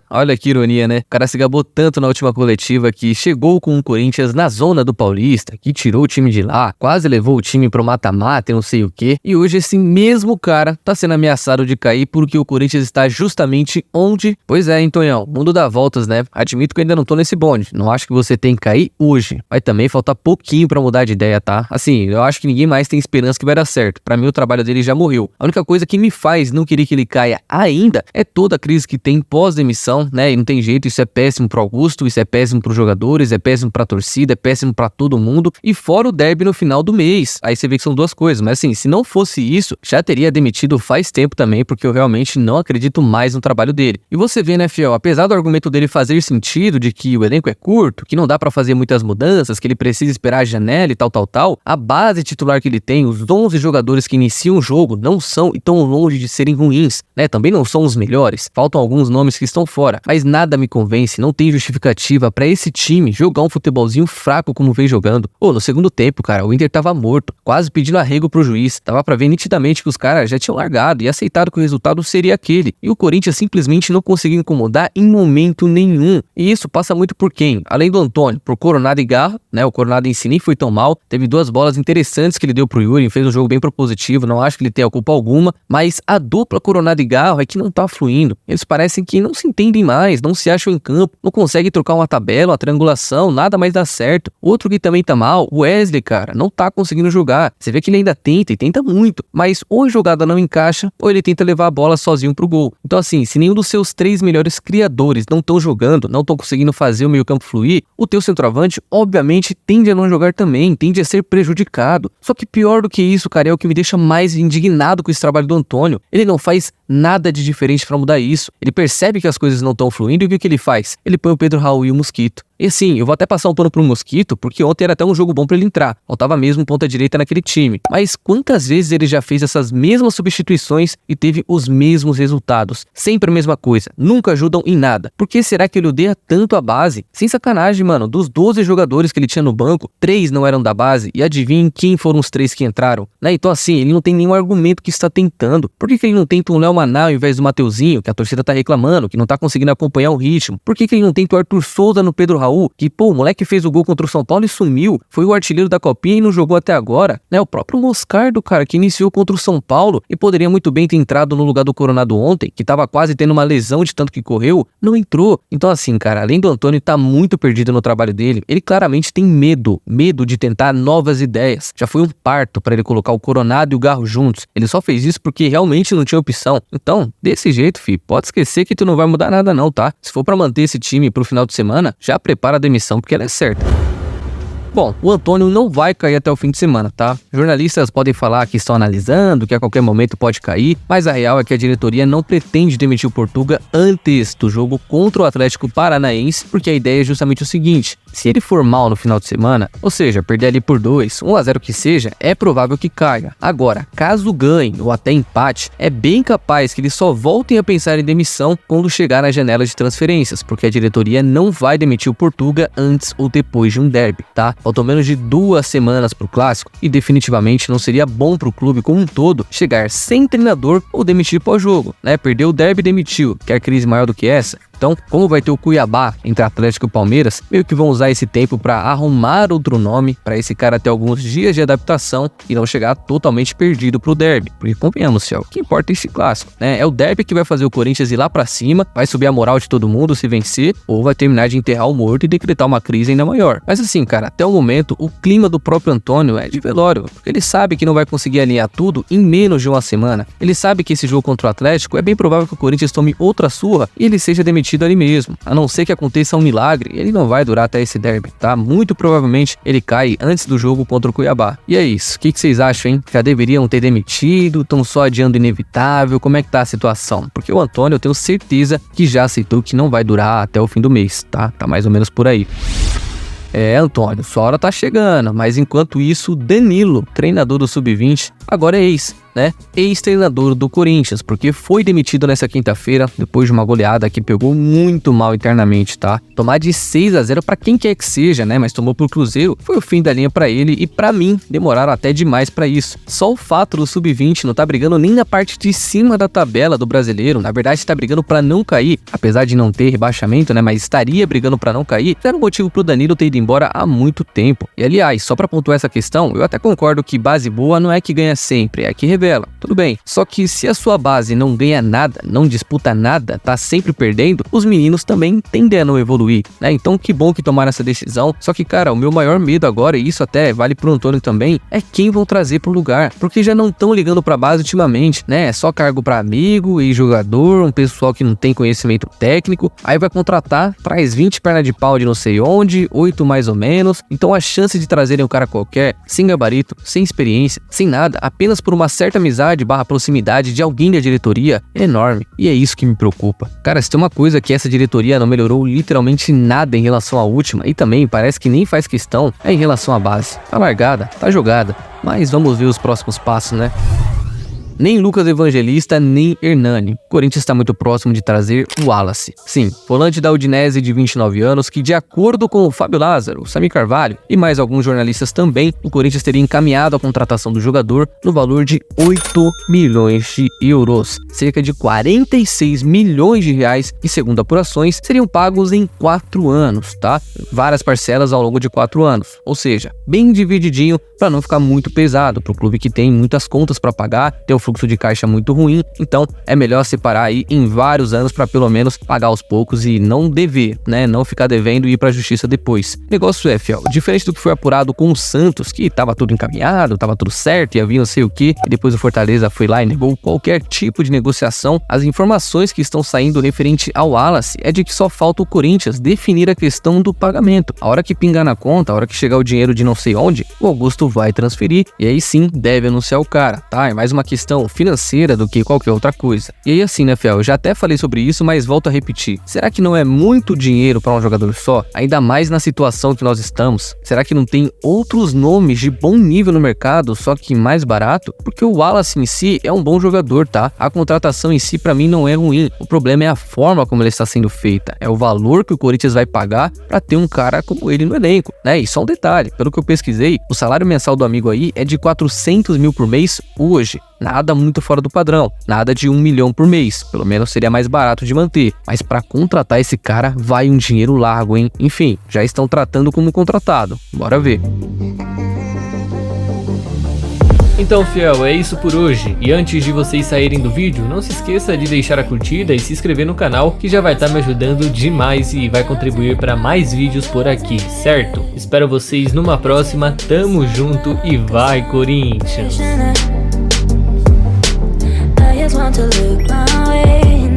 Olha que ironia, né? O cara se gabou tanto na última coletiva que chegou com o Corinthians na zona do Paulista, que tirou o time de lá, quase levou o time pro mata-mata e não sei o que, e hoje esse mesmo cara tá sendo ameaçado de cair porque o Corinthians está justamente onde? Pois é, hein, Tonhão, mundo dá voltas, né? Admito que eu ainda não tô nesse bonde, não acho que você tem que cair hoje, mas também falta pouquinho pra mudar de ideia, tá? Assim, eu acho que ninguém mais tem esperança que vai dar certo, pra mim o trabalho dele já morreu. A única coisa que me faz não querer que ele caia ainda é toda a crise que tem pós-demissão, né? E não tem jeito, isso é péssimo pro Augusto, isso é péssimo pros jogadores, é péssimo pra torcida, é péssimo pra todo mundo, e fora o derby no final do mês. Aí você vê que são duas coisas, mas assim, se não fosse isso, já teria demitido faz tempo também, porque eu realmente não acredito mais no trabalho dele. E você vê, né, Fiel, apesar do argumento dele fazer sentido de que o elenco é curto, que não dá pra fazer muitas mudanças, que ele precisa esperar a janela e tal, a base titular que ele tem, os 11 jogadores que iniciam o jogo não são e tão longe de serem ruins, né? Também não são os melhores, faltam alguns nomes que estão fora, mas nada me convence, não tem justificativa pra esse time jogar um futebolzinho fraco como vem jogando. No segundo tempo, cara, o Inter tava morto, quase pedindo arrego pro juiz, tava pra ver nitidamente que os caras já tinham largado e aceitado que o resultado seria aquele, e o Corinthians simplesmente não conseguiu incomodar em momento nenhum, e isso passa muito por quem? Além do Antônio, por Coronado e Garro, né? O Coronado em si nem foi tão mal, teve duas bolas interessantes que ele deu pro Yuri, fez um jogo bem propositivo, não acho que ele tenha culpa alguma, mas a dupla Coronado e Garro é que não tá fluindo, eles parecem que não se entendem mais, não se acham em campo, não conseguem trocar uma tabela, uma triangulação, nada mais dá certo. Outro que também tá mal, o Wesley, cara, não tá conseguindo jogar, você vê que ele ainda tenta e tenta muito, mas ou a jogada não encaixa, ou ele tenta levar a bola sozinho pro gol. Então assim, se nenhum dos seus 3 melhores criadores não estão jogando, não estão conseguindo fazer o meio campo fluir, o teu centroavante, obviamente, tende a não jogar também, tende a ser prejudicado. Só que pior do que isso, cara, é o que me deixa mais indignado com esse trabalho do Antônio. Ele não faz nada de diferente pra mudar isso. Ele percebe que as coisas não estão fluindo e o que ele faz? Ele põe o Pedro Raul e o Mosquito. E assim, eu vou até passar um pano pro Mosquito, porque ontem era até um jogo bom pra ele entrar. Faltava mesmo ponta direita naquele time. Mas quantas vezes ele já fez essas mesmas substituições e teve os mesmos resultados? Sempre a mesma coisa. Nunca ajudam em nada. Por que será que ele odeia tanto a base? Sem sacanagem, mano. Dos 12 jogadores que ele tinha no banco, 3 não eram da base. E adivinhem quem foram os 3 que entraram, né? Então assim, ele não tem nenhum argumento que está tentando. Por que ele não tenta um Léo Maná ao invés do Mateuzinho, que a torcida tá reclamando, que não tá conseguindo acompanhar o ritmo? Por que ele não tenta o Arthur Souza no Pedro Raul, que, o moleque fez o gol contra o São Paulo e sumiu, foi o artilheiro da Copinha e não jogou até agora, né? O próprio Moscardo, cara, que iniciou contra o São Paulo e poderia muito bem ter entrado no lugar do Coronado ontem, que tava quase tendo uma lesão de tanto que correu, não entrou. Então assim, cara, além do Antônio tá muito perdido no trabalho dele, ele claramente tem medo de tentar novas ideias. Já foi um parto pra ele colocar o Coronado e o Garro juntos, ele só fez isso porque realmente não tinha opção. Então, desse jeito, pode esquecer que tu não vai mudar nada não, tá? Se for pra manter esse time pro final de semana, já prepara a demissão porque ela é certa. Bom, o Antônio não vai cair até o fim de semana, tá? Jornalistas podem falar que estão analisando, que a qualquer momento pode cair, mas a real é que a diretoria não pretende demitir o Portuga antes do jogo contra o Atlético Paranaense, porque a ideia é justamente o seguinte: se ele for mal no final de semana, ou seja, perder ali por 2, 1-0 que seja, é provável que caia. Agora, caso ganhe ou até empate, é bem capaz que eles só voltem a pensar em demissão quando chegar na janela de transferências, porque a diretoria não vai demitir o Portuga antes ou depois de um derby, tá? Faltam menos de 2 semanas pro clássico e definitivamente não seria bom pro clube como um todo chegar sem treinador ou demitir pós-jogo, né? Perdeu o derby e demitiu. Quer crise maior do que essa? Então, como vai ter o Cuiabá entre Atlético e Palmeiras, meio que vão usar esse tempo para arrumar outro nome, para esse cara ter alguns dias de adaptação e não chegar totalmente perdido pro derby. Porque convenhamos, Céu, o que importa é esse clássico, né? É o derby que vai fazer o Corinthians ir lá pra cima, vai subir a moral de todo mundo se vencer, ou vai terminar de enterrar o morto e decretar uma crise ainda maior. Mas assim, cara, até o momento, o clima do próprio Antônio é de velório, porque ele sabe que não vai conseguir alinhar tudo em menos de uma semana. Ele sabe que esse jogo contra o Atlético é bem provável que o Corinthians tome outra surra e ele seja demitido ali mesmo. A não ser que aconteça um milagre, ele não vai durar até esse derby, tá? Muito provavelmente ele cai antes do jogo contra o Cuiabá. E é isso. O que vocês acham, hein? Já deveriam ter demitido? Estão só adiando o inevitável? Como é que tá a situação? Porque o Antônio, eu tenho certeza que já aceitou que não vai durar até o fim do mês, tá? Tá mais ou menos por aí. Antônio, sua hora tá chegando, mas enquanto isso, Danilo, treinador do Sub-20, agora é ex. né, ex-treinador do Corinthians, porque foi demitido nessa quinta-feira depois de uma goleada que pegou muito mal internamente, tá? Tomar de 6-0 pra quem quer que seja, né, mas tomou pro Cruzeiro, foi o fim da linha pra ele e pra mim demoraram até demais pra isso. Só o fato do Sub-20 não tá brigando nem na parte de cima da tabela do brasileiro, na verdade tá brigando pra não cair, apesar de não ter rebaixamento, né, mas estaria brigando pra não cair, era um motivo pro Danilo ter ido embora há muito tempo. E aliás, só pra pontuar essa questão, eu até concordo que base boa não é que ganha sempre, é que revela, tudo bem. Só que se a sua base não ganha nada, não disputa nada, tá sempre perdendo, os meninos também tendem a não evoluir, né? Então que bom que tomaram essa decisão. Só que, cara, o meu maior medo agora, e isso até vale pro Antônio também, é quem vão trazer pro lugar, porque já não estão ligando pra base ultimamente, né? É só cargo pra amigo e jogador, um pessoal que não tem conhecimento técnico, aí vai contratar, traz 20 pernas de pau de não sei onde, 8 mais ou menos, então a chance de trazerem um cara qualquer, sem gabarito, sem experiência, sem nada, apenas por uma certa amizade / proximidade de alguém da diretoria, é enorme, e é isso que me preocupa. Cara, se tem uma coisa que essa diretoria não melhorou literalmente nada em relação à última, e também parece que nem faz questão, é em relação à base. Tá largada, tá jogada, mas vamos ver os próximos passos, né? Nem Lucas Evangelista, nem Hernani. O Corinthians está muito próximo de trazer o Wallace. Sim, volante da Udinese de 29 anos, que de acordo com o Fábio Lázaro, Samir Carvalho e mais alguns jornalistas também, o Corinthians teria encaminhado a contratação do jogador no valor de 8 milhões de euros. Cerca de 46 milhões de reais, e segundo apurações, seriam pagos em 4 anos, tá? Várias parcelas ao longo de 4 anos. Ou seja, bem divididinho para não ficar muito pesado para o clube que tem muitas contas para pagar, tem um fluxo de caixa muito ruim, então é melhor separar aí em vários anos para pelo menos pagar aos poucos e não dever, né, não ficar devendo e ir pra justiça depois. O negócio é, fiel, diferente do que foi apurado com o Santos, que tava tudo encaminhado, tava tudo certo, ia vir não sei o que, e depois o Fortaleza foi lá e negou qualquer tipo de negociação. As informações que estão saindo referente ao Wallace é de que só falta o Corinthians definir a questão do pagamento. A hora que pingar na conta, a hora que chegar o dinheiro de não sei onde, o Augusto vai transferir e aí sim deve anunciar o cara, tá? É mais uma questão financeira do que qualquer outra coisa. E aí assim, né, Fel, eu já até falei sobre isso, mas volto a repetir. Será que não é muito dinheiro para um jogador só? Ainda mais na situação que nós estamos? Será que não tem outros nomes de bom nível no mercado, só que mais barato? Porque o Wallace em si é um bom jogador, tá? A contratação em si para mim não é ruim. O problema é a forma como ele está sendo feita. É o valor que o Corinthians vai pagar para ter um cara como ele no elenco, né? E só um detalhe, pelo que eu pesquisei, o salário mensal do amigo aí é de 400 mil por mês hoje. Nada muito fora do padrão, nada de 1 milhão por mês, pelo menos seria mais barato de manter, mas para contratar esse cara vai um dinheiro largo, hein? Enfim, já estão tratando como contratado, bora ver. Então, fiel, é isso por hoje. E antes de vocês saírem do vídeo, não se esqueça de deixar a curtida e se inscrever no canal, que já vai estar me ajudando demais e vai contribuir para mais vídeos por aqui, certo? Espero vocês numa próxima, tamo junto e vai, Corinthians! Want to look my way